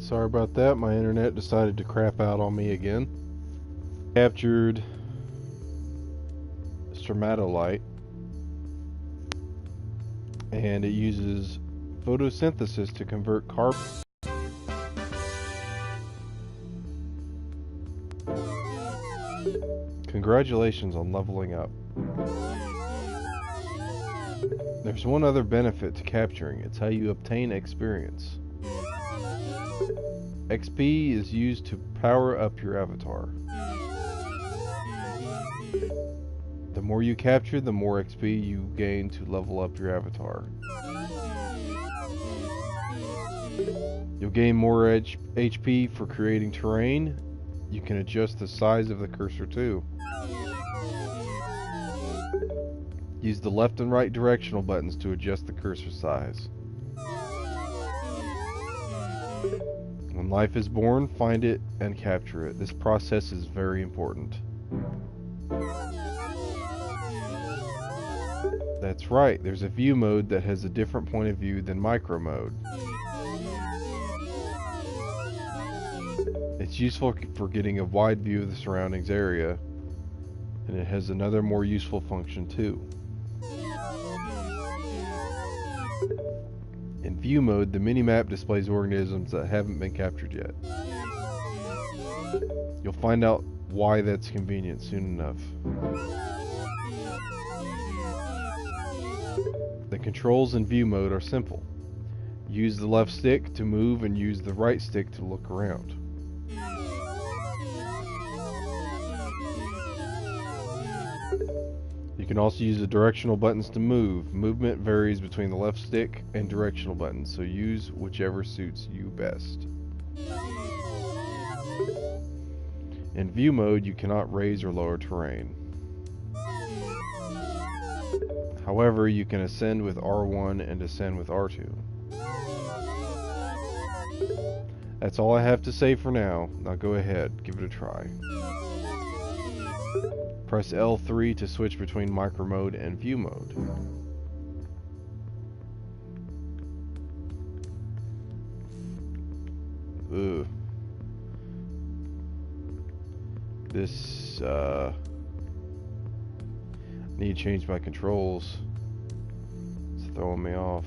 Sorry about that. My internet decided to crap out on me again. Captured stromatolite, and it uses photosynthesis to convert carbon. Congratulations on leveling up. There's one other benefit to capturing. It's how you obtain experience. XP is used to power up your avatar. The more you capture, the more XP you gain to level up your avatar. You'll gain more HP for creating terrain. You can adjust the size of the cursor too. Use the left and right directional buttons to adjust the cursor size. When life is born, find it and capture it. This process is very important. That's right, there's a view mode that has a different point of view than micro mode. It's useful for getting a wide view of the surroundings area, and it has another more useful function too. In view mode, the minimap displays organisms that haven't been captured yet. You'll find out why that's convenient soon enough. The controls in view mode are simple. Use the left stick to move and use the right stick to look around. You can also use the directional buttons to move. Movement varies between the left stick and directional buttons, so use whichever suits you best. In view mode, you cannot raise or lower terrain. However, you can ascend with R1 and descend with R2. That's all I have to say for now. Now go ahead, give it a try. Press L3 to switch between micro mode and view mode. Ugh. This, need to change my controls. It's throwing me off.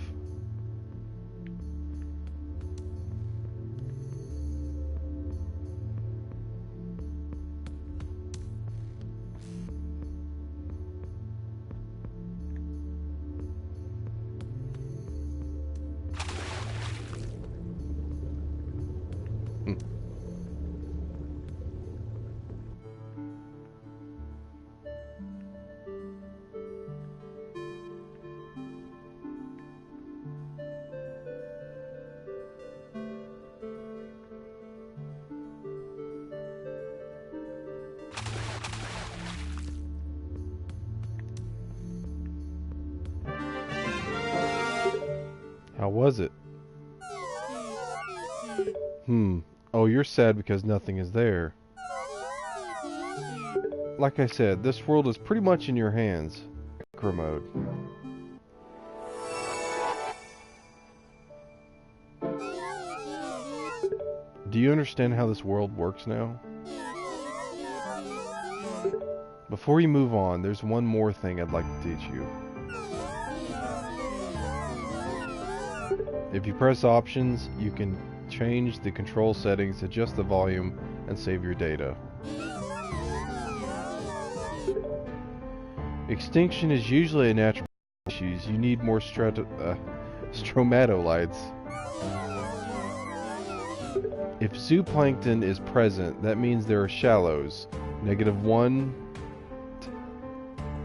How was it? Oh, you're sad because nothing is there. Like I said, this world is pretty much in your hands. Micro mode. Do you understand how this world works now? Before you move on, there's one more thing I'd like to teach you. If you press options, you can change the control settings, adjust the volume, and save your data. Extinction is usually a natural issue. You need more stromatolites. If zooplankton is present, that means there are shallows. -1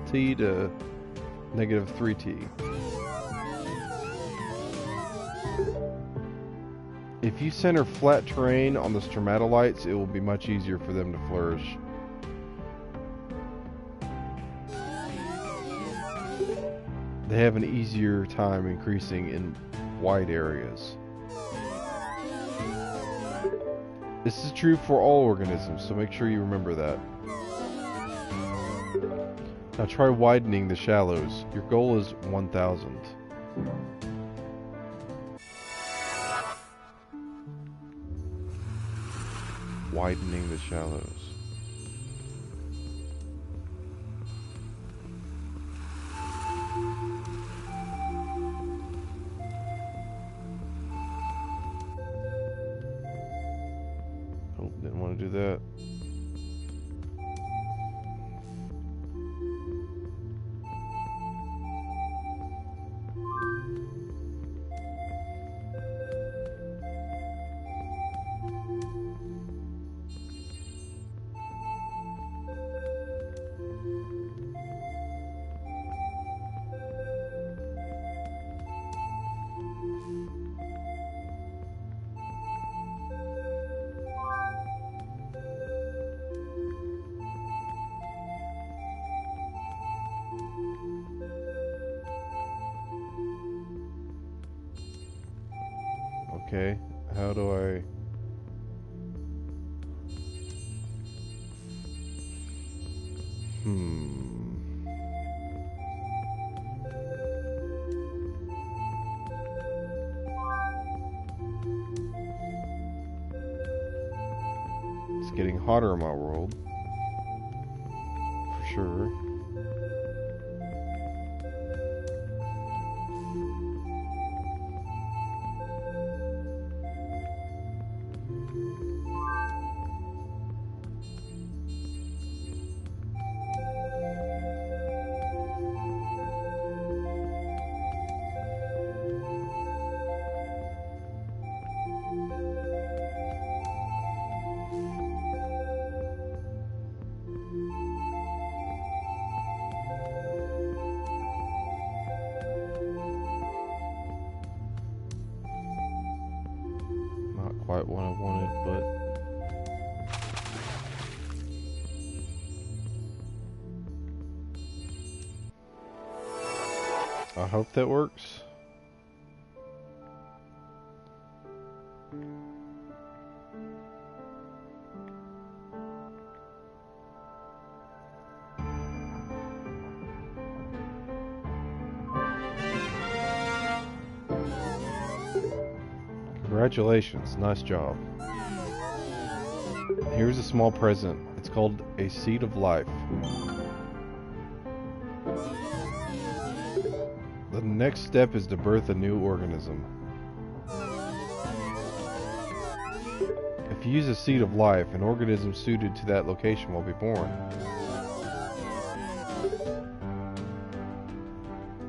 T to -3 T. If you center flat terrain on the stromatolites, it will be much easier for them to flourish. They have an easier time increasing in wide areas. This is true for all organisms, so make sure you remember that. Now try widening the shallows. Your goal is 1000. Widening the shallows. Oh, didn't want to do that. Okay, how do I... It's getting hotter in my world. For sure. Quite what I wanted, but I hope that works. Congratulations, nice job. Here's a small present. It's called a seed of life. The next step is to birth a new organism. If you use a seed of life, an organism suited to that location will be born.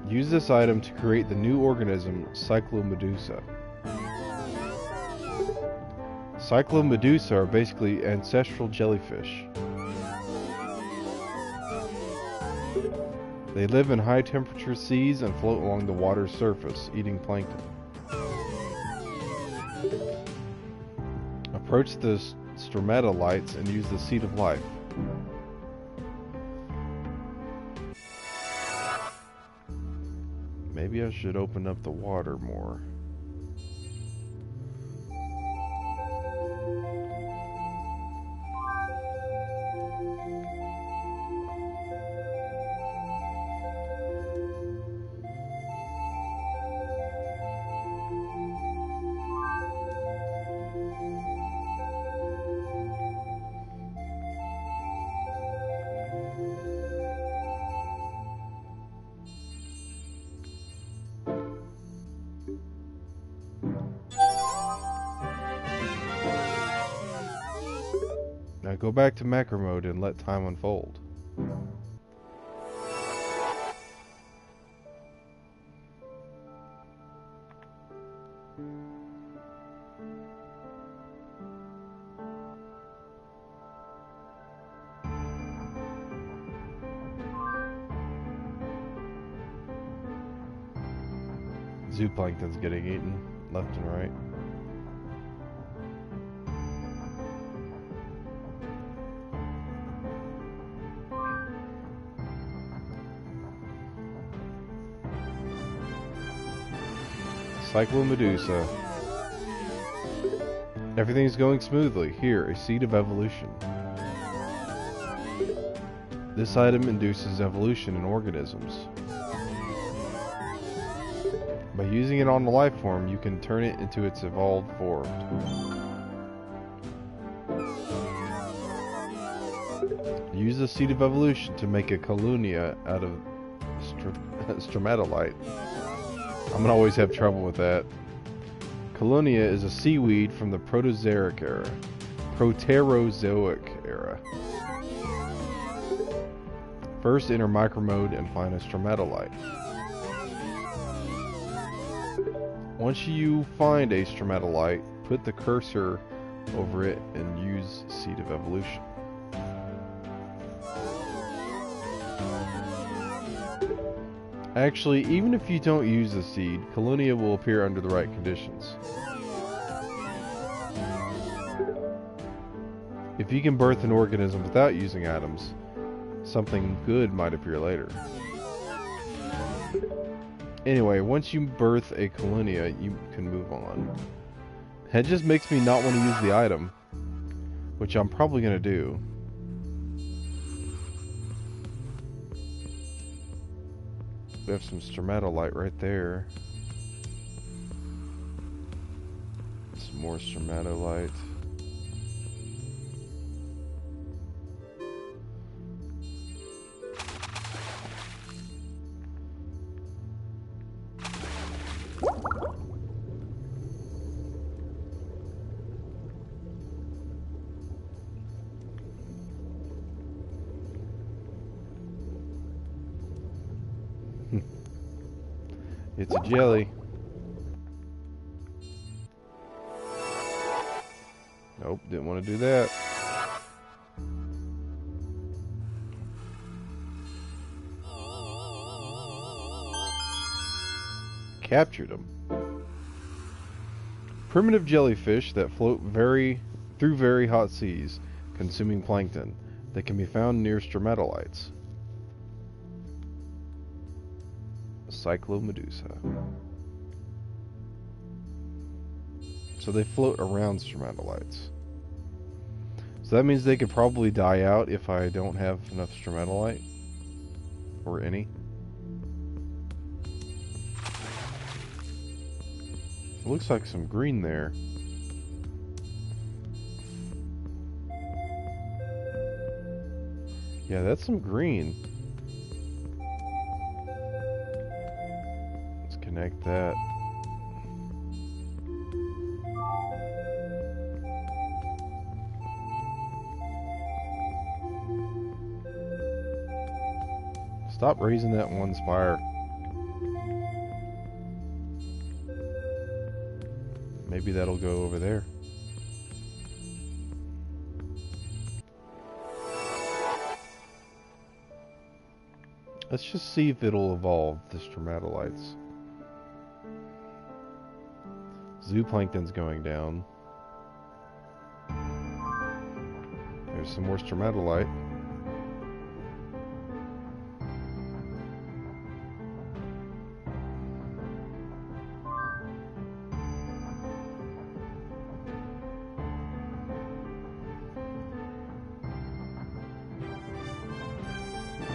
Use this item to create the new organism, Cyclomedusa. Cyclomedusa are basically ancestral jellyfish. They live in high temperature seas and float along the water's surface, eating plankton. Approach the stromatolites and use the seed of life. Maybe I should open up the water more. Now go back to macro mode and let time unfold. Zooplankton's getting eaten left and right. Cyclomedusa. Everything's going smoothly. Here, a seed of evolution. This item induces evolution in organisms. By using it on the life form, you can turn it into its evolved form. Use the seed of evolution to make a colonia out of stromatolite. I'm gonna always have trouble with that. Colonia is a seaweed from the Proterozoic era. First enter micro mode and find a stromatolite. Once you find a stromatolite, put the cursor over it and use Seed of Evolution. Actually, even if you don't use the seed, Colonia will appear under the right conditions. If you can birth an organism without using items, something good might appear later. Anyway, once you birth a Colonia, you can move on. That just makes me not want to use the item, which I'm probably going to do. We have some stromatolite right there. Some more stromatolite. It's a jelly. Nope, didn't want to do that. Captured them. Primitive jellyfish that float through very hot seas, consuming plankton. They can be found near stromatolites. Cyclomedusa. So they float around stromatolites. So that means they could probably die out if I don't have enough stromatolite. Or any. It looks like some green there. Yeah, that's some green. Connect that. Stop raising that one spire. Maybe that'll go over there. Let's just see if it'll evolve the stromatolites. Zooplankton's going down. There's some more stromatolite.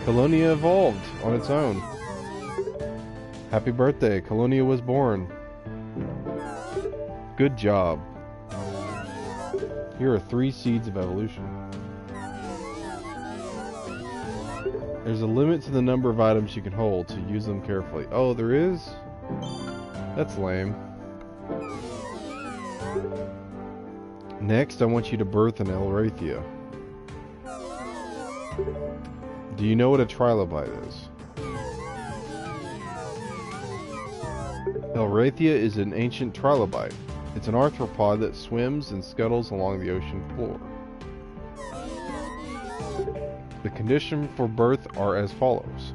Colonia evolved on its own. Happy birthday, Colonia was born. Good job. Here are 3 seeds of evolution. There's a limit to the number of items you can hold, so use them carefully. Oh, there is? That's lame. Next, I want you to birth an Elrathia. Do you know what a trilobite is? Elrathia is an ancient trilobite. It's an arthropod that swims and scuttles along the ocean floor. The conditions for birth are as follows.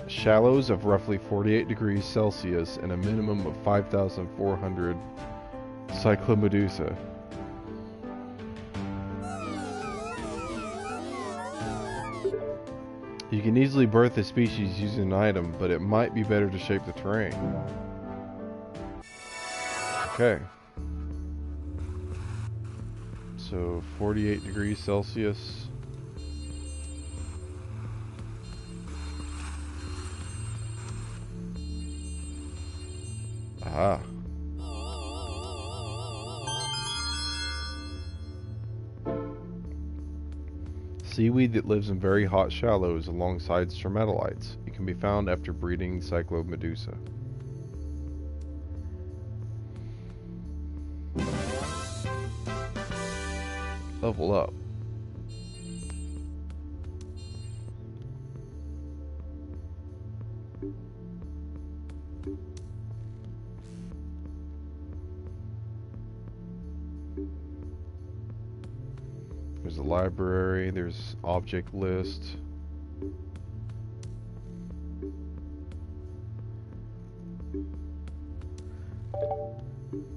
Shallows of roughly 48 degrees Celsius and a minimum of 5,400 Cyclomedusa. You can easily birth a species using an item, but it might be better to shape the terrain. Okay. So 48 degrees Celsius. Aha. Seaweed that lives in very hot shallows alongside stromatolites. It can be found after breeding Cyclomedusa. Level up. There's a library, there's object list.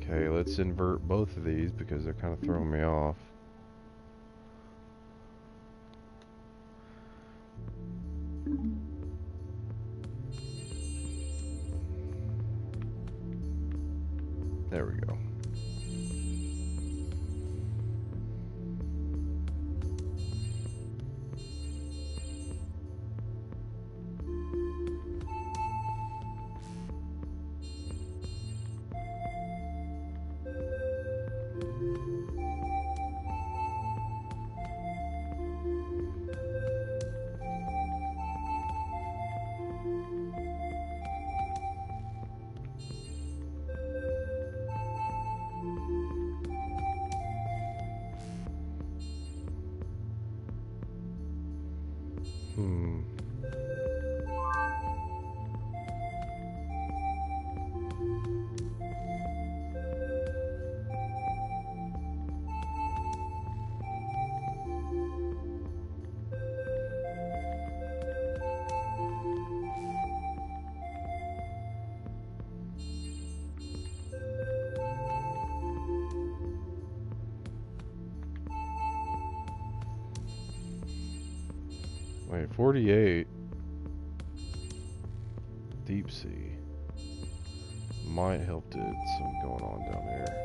Okay, let's invert both of these because they're kind of throwing me off. There we go. Wait, 48. Deep sea. Might help to some going on down there.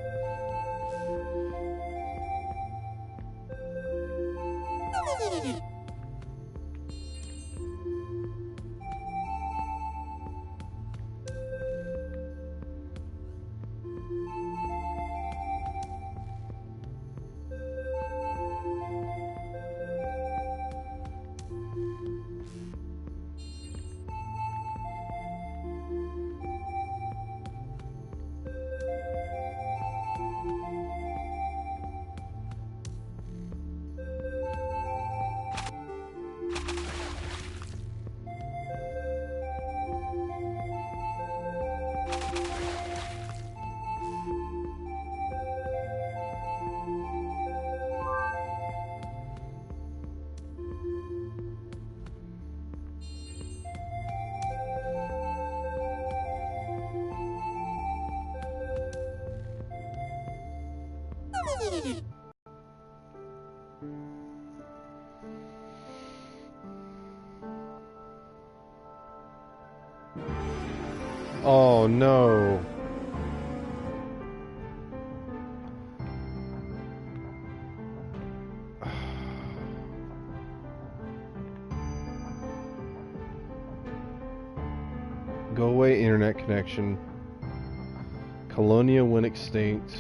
Oh no. Go away, internet connection. Colonia went extinct.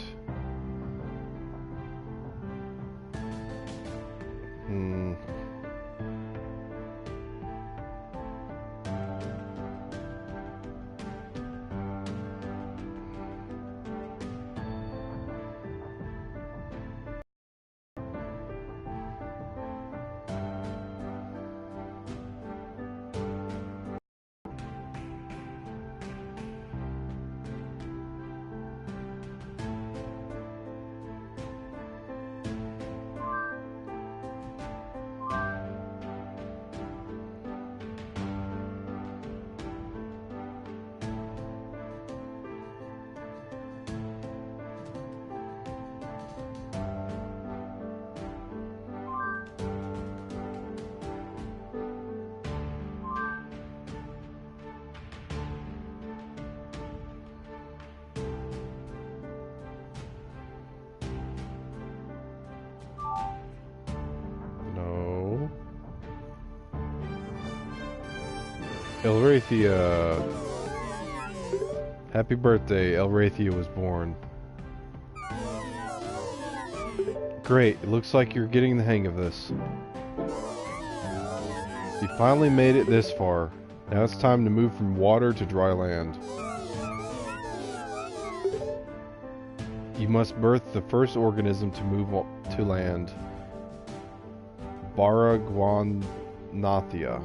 Elrathia. Happy birthday, Elrathia was born. Great, it looks like you're getting the hang of this. You finally made it this far. Now it's time to move from water to dry land. You must birth the first organism to move to land. Baragwanathia.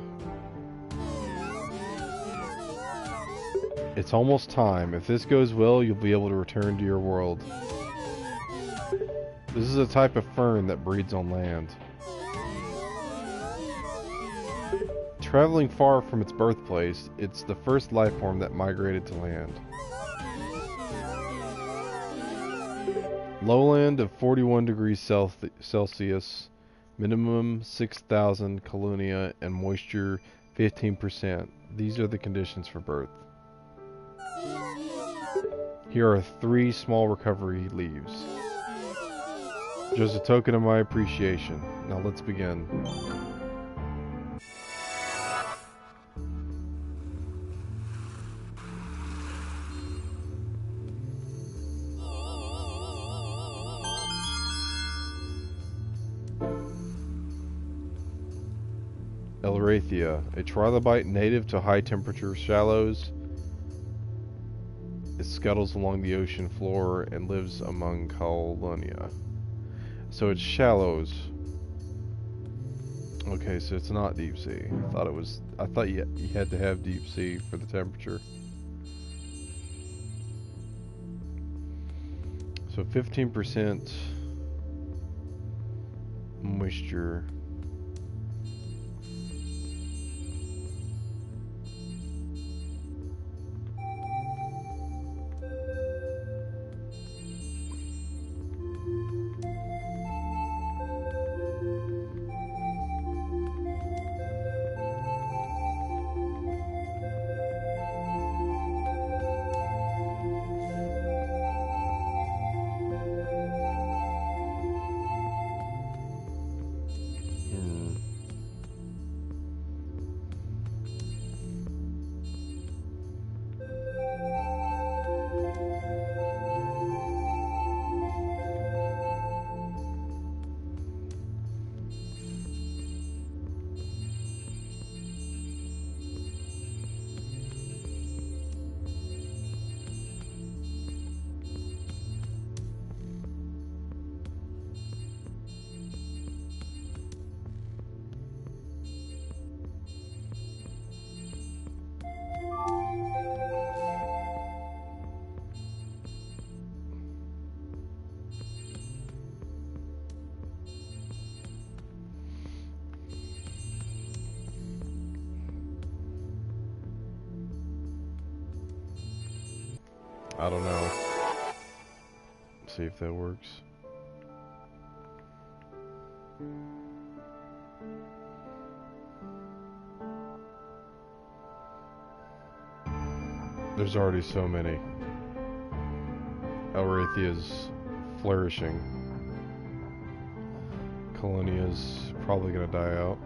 It's almost time. If this goes well, you'll be able to return to your world. This is a type of fern that breeds on land. Traveling far from its birthplace, it's the first life form that migrated to land. Lowland of 41 degrees Celsius, minimum 6,000 calonia, and moisture 15%. These are the conditions for birth. Here are 3 small recovery leaves. Just a token of my appreciation. Now let's begin. Elrathia, a trilobite native to high temperature shallows. It scuttles along the ocean floor and lives among colonia. So it's shallows. Okay, so it's not deep sea. I thought you had to have deep sea for the temperature. So 15% moisture. I don't know. See if that works. There's already so many. Elrathia's flourishing. Colonia's probably gonna die out.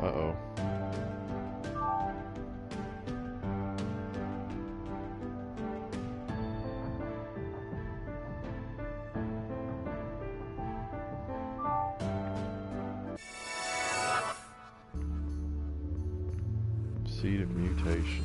Uh-oh. Seed of mutation.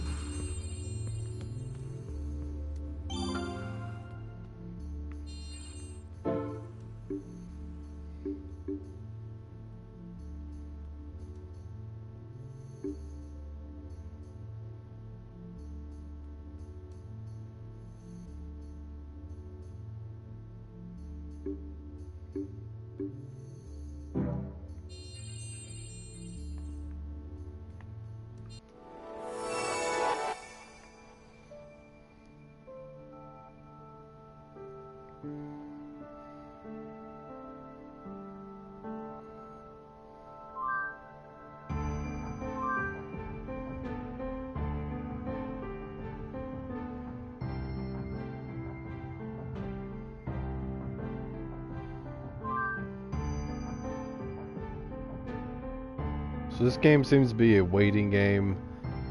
So this game seems to be a waiting game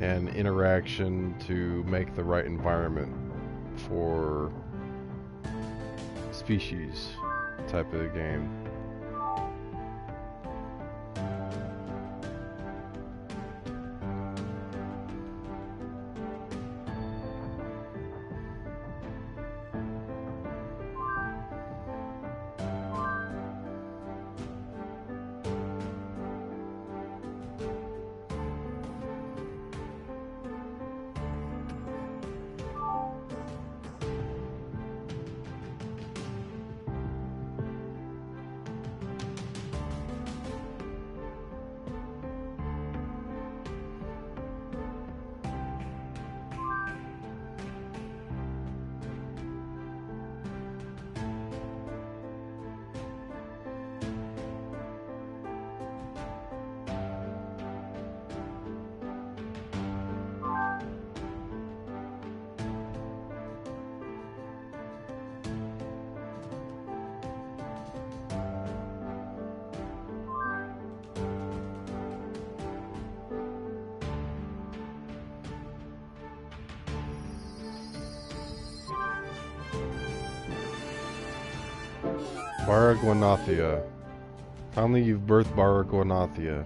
and interaction to make the right environment for species type of game. Baragwanathia. Finally, you've birthed Baragwanathia.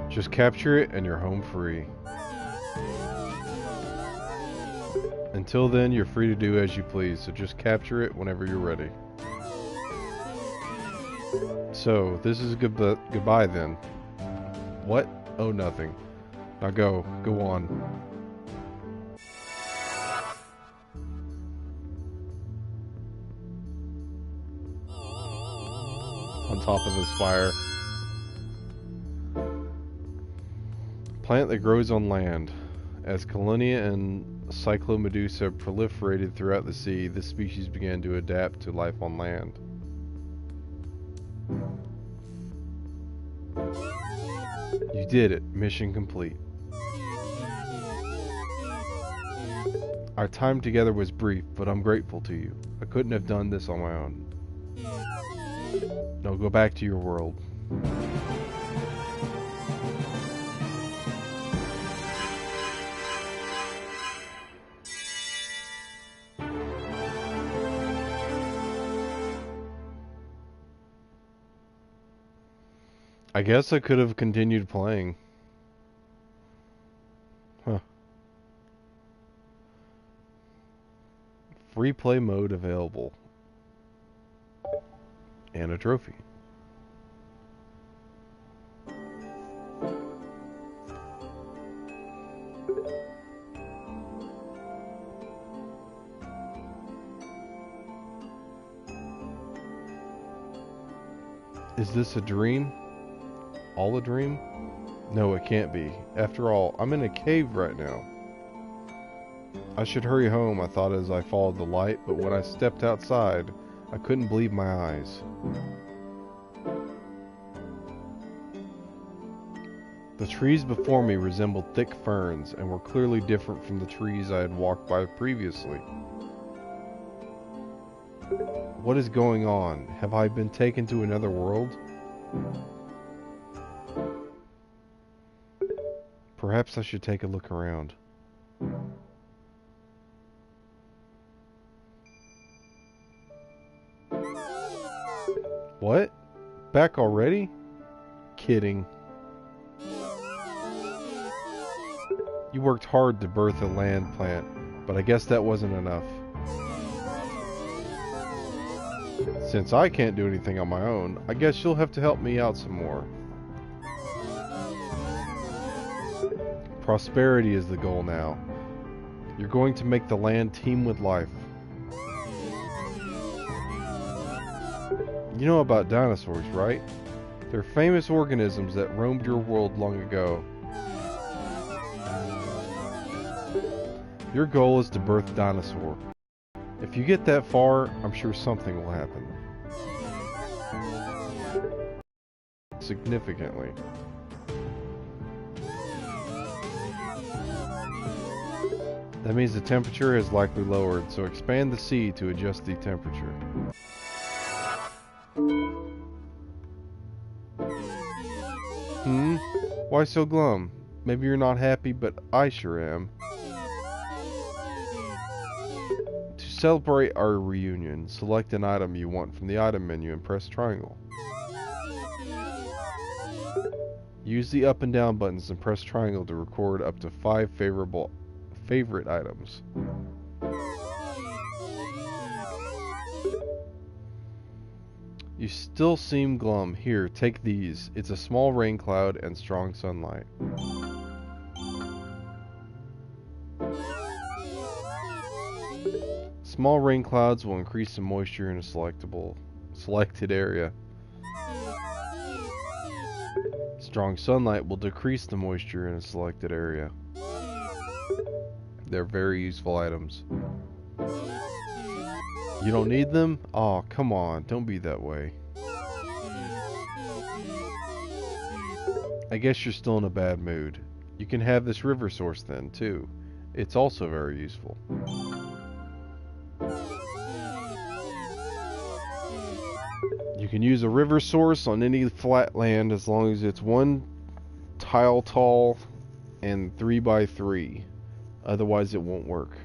Just capture it and you're home free. Until then, you're free to do as you please, so just capture it whenever you're ready. So, this is goodbye then. What? Oh, nothing. Now go on. On top of his fire. Plant that grows on land. As Colonia and Cyclomedusa proliferated throughout the sea, this species began to adapt to life on land. You did it. Mission complete. Our time together was brief, but I'm grateful to you. I couldn't have done this on my own. Now go back to your world. I guess I could have continued playing. Huh. Free play mode available. And a trophy. Is this a dream? All a dream? No, it can't be. After all, I'm in a cave right now. I should hurry home, I thought as I followed the light, but when I stepped outside, I couldn't believe my eyes. The trees before me resembled thick ferns and were clearly different from the trees I had walked by previously. What is going on? Have I been taken to another world? Perhaps I should take a look around. What? Back already? Kidding. You worked hard to birth a land plant, but I guess that wasn't enough. Since I can't do anything on my own, I guess you'll have to help me out some more. Prosperity is the goal now. You're going to make the land teem with life. You know about dinosaurs, right? They're famous organisms that roamed your world long ago. Your goal is to birth a dinosaur. If you get that far, I'm sure something will happen. Significantly. That means the temperature has likely lowered, so expand the sea to adjust the temperature. Hmm? Why so glum? Maybe you're not happy, but I sure am. To celebrate our reunion, select an item you want from the item menu and press triangle. Use the up and down buttons and press triangle to record up to 5 favorite items. You still seem glum. Here, take these. It's a small rain cloud and strong sunlight. Small rain clouds will increase the moisture in a selected area. Strong sunlight will decrease the moisture in a selected area. They're very useful items. You don't need them? Aw, come on, don't be that way. I guess you're still in a bad mood. You can have this river source then, too. It's also very useful. You can use a river source on any flat land as long as it's 1 tile tall and 3 by 3. Otherwise it won't work.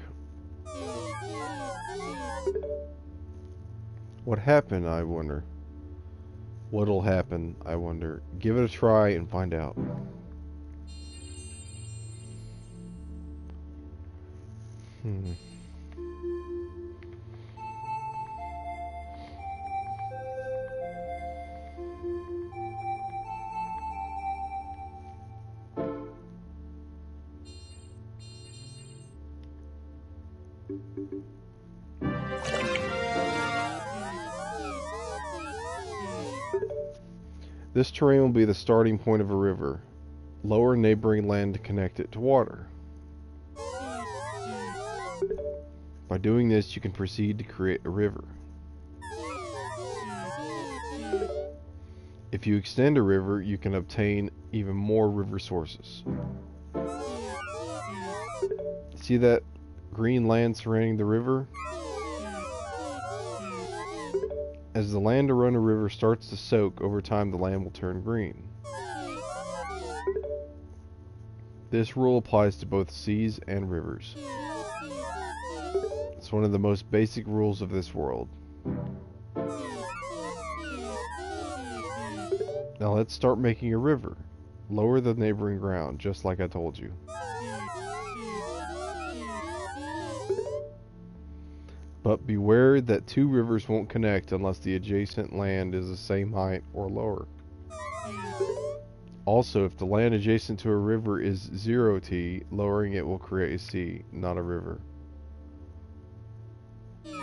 What happened, I wonder? What'll happen, I wonder? Give it a try and find out. This terrain will be the starting point of a river. Lower neighboring land to connect it to water. By doing this, you can proceed to create a river. If you extend a river, you can obtain even more river sources. See that green land surrounding the river? As the land around a river starts to soak, over time the land will turn green. This rule applies to both seas and rivers. It's one of the most basic rules of this world. Now let's start making a river. Lower the neighboring ground, just like I told you. But beware that 2 rivers won't connect unless the adjacent land is the same height or lower. Also, if the land adjacent to a river is 0t, lowering it will create a sea, not a river. You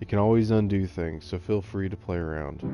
can always undo things, so feel free to play around.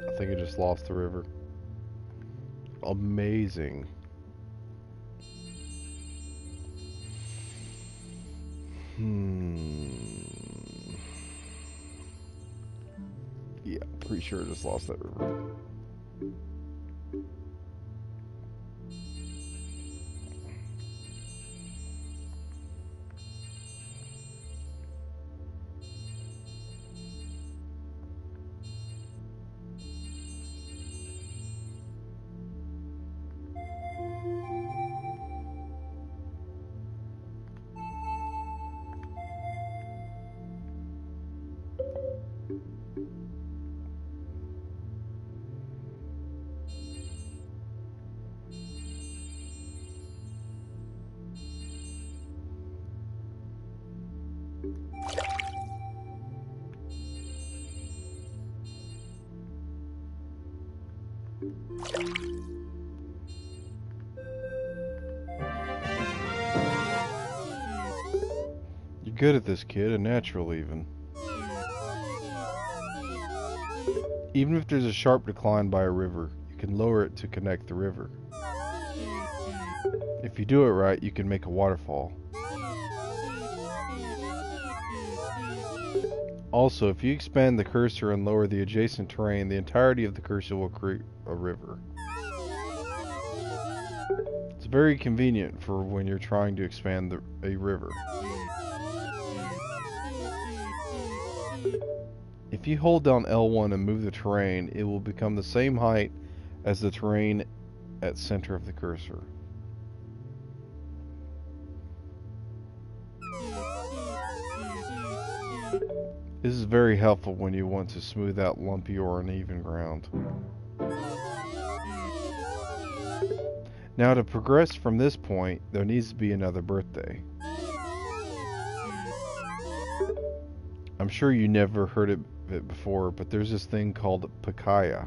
I think I just lost the river. Amazing. Yeah, pretty sure I just lost that river. You're good at this, kid. A natural, even. Even if there's a sharp decline by a river, you can lower it to connect the river. If you do it right, you can make a waterfall. Also, if you expand the cursor and lower the adjacent terrain, the entirety of the cursor will create a river. It's very convenient for when you're trying to expand a river. If you hold down L1 and move the terrain, it will become the same height as the terrain at center of the cursor. This is very helpful when you want to smooth out lumpy or uneven ground. Now, to progress from this point, there needs to be another birthday. I'm sure you never heard of it before, but there's this thing called Pakaya.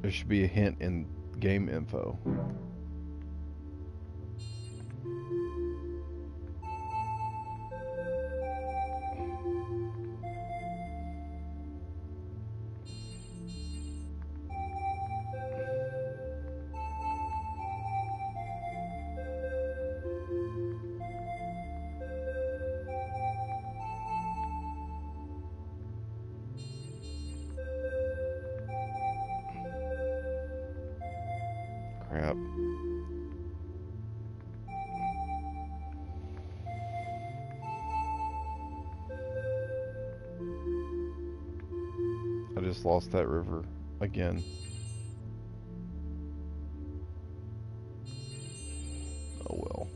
There should be a hint in game info. Crap. I just lost that river again. Oh well.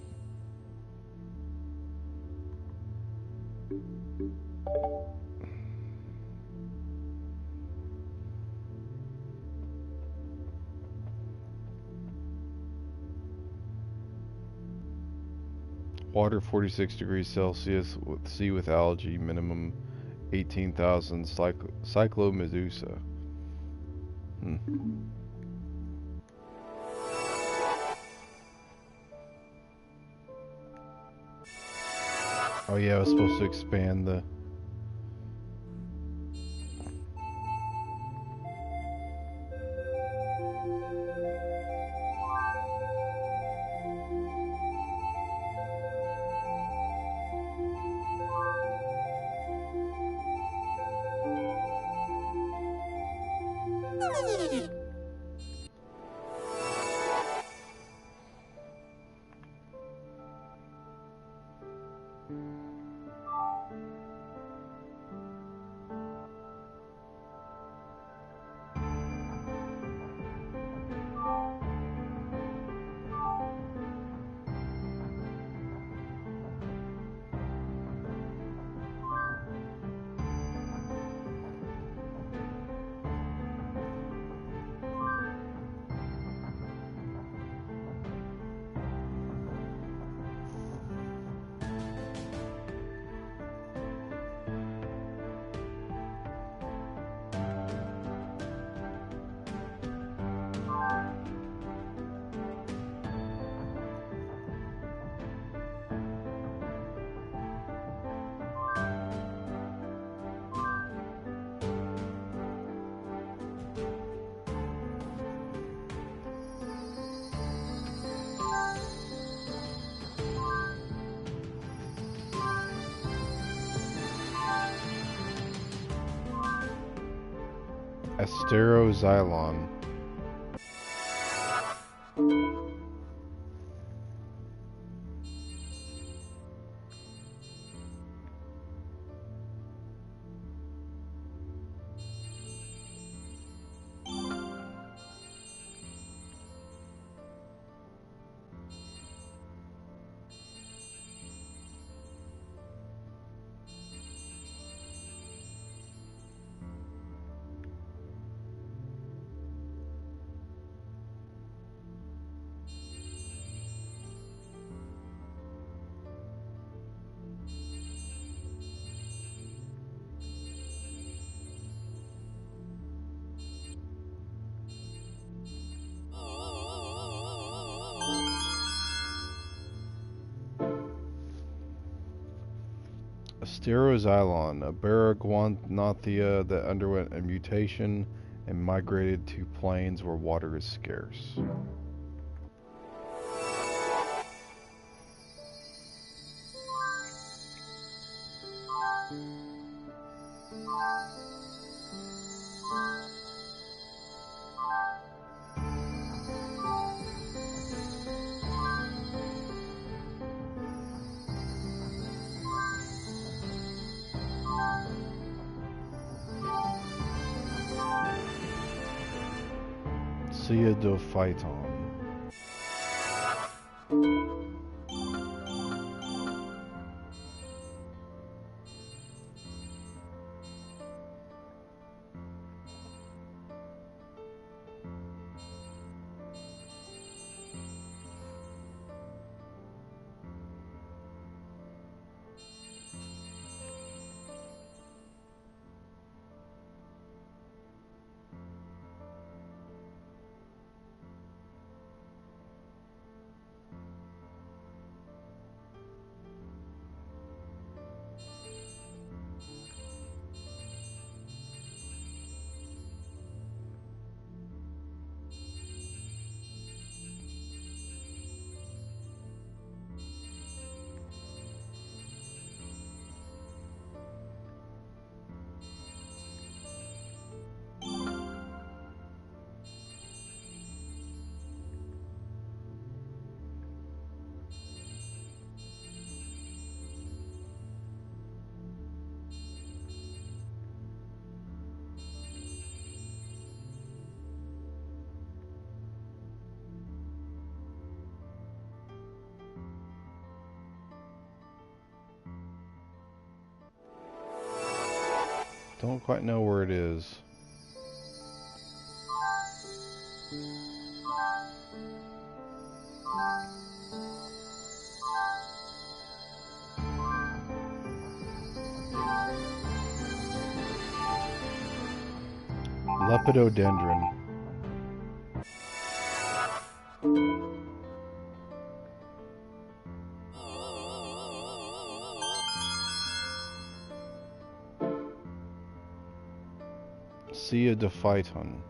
Water 46 degrees Celsius with sea with algae, minimum 18,000 cyclomedusa. Oh yeah, I was supposed to expand the... Asteroxylon. Steroxylon, a Baragwanathia that underwent a mutation and migrated to plains where water is scarce. Ceadophyton. Don't quite know where it is. Lepidodendron. Ceadophyton.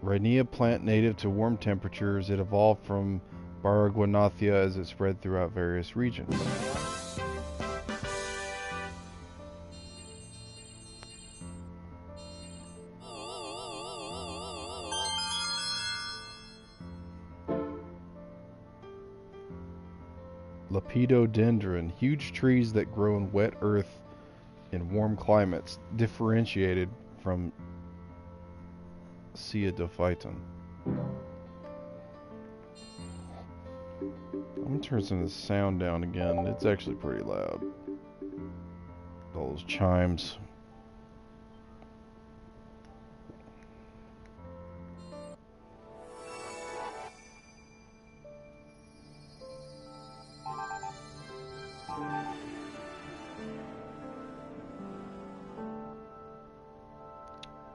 Rhynia plant native to warm temperatures. It evolved from Baragwanathia as it spread throughout various regions. Lepidodendron. Huge trees that grow in wet earth in warm climates, differentiated from Ceadophyton. I'm gonna turn some of the sound down again. It's actually pretty loud. All those chimes.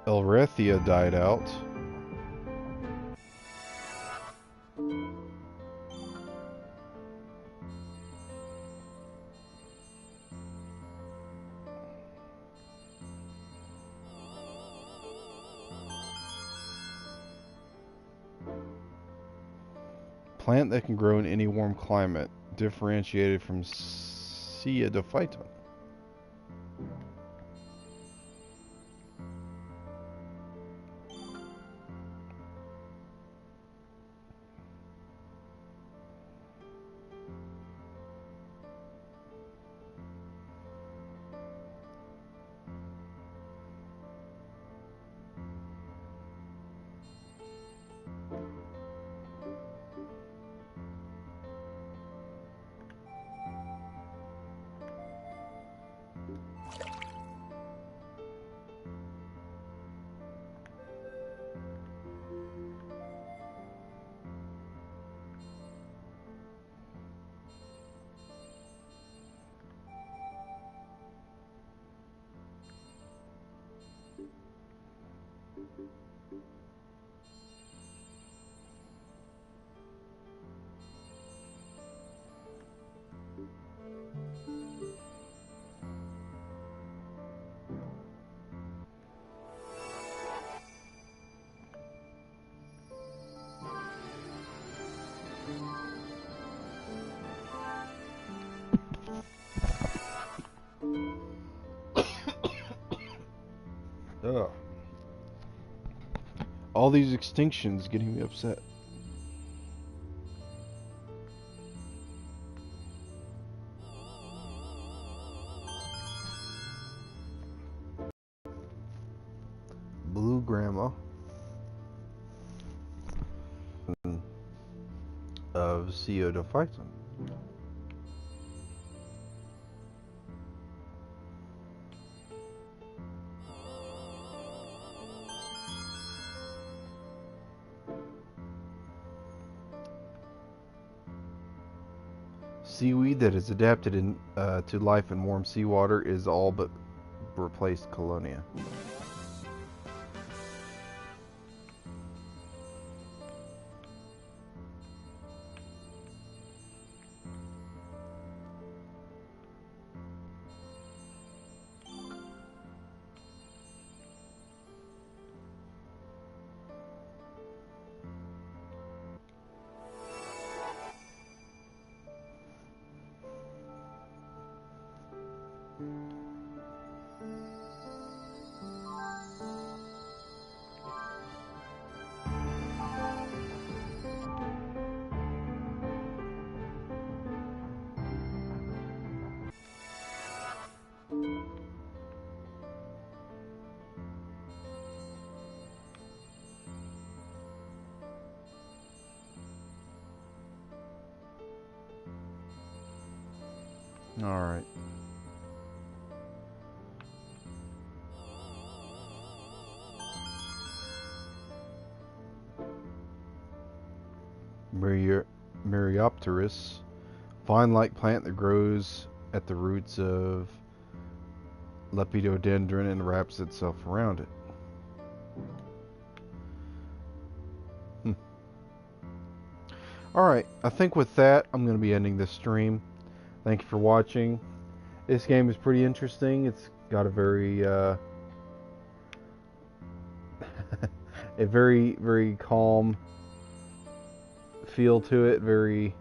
Elrethia died out. Plant that can grow in any warm climate, differentiated from Ceadophyton. All these extinctions getting me upset. Blue Grandma of CO to Python. Seaweed that is adapted to life in warm seawater is all but replaced Colonia. Alright. Myriopterus, vine-like plant that grows at the roots of lepidodendron and wraps itself around it. Alright, I think with that, I'm going to be ending this stream. Thank you for watching. This game is pretty interesting. It's got a very, a very, very calm feel to it. Very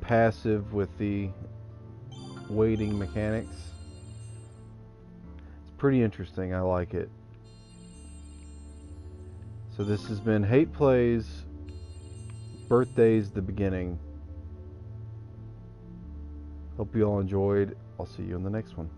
passive with the waiting mechanics. It's pretty interesting. I like it. So this has been Hate Plays Birthdays the Beginning. Hope you all enjoyed. I'll see you in the next one.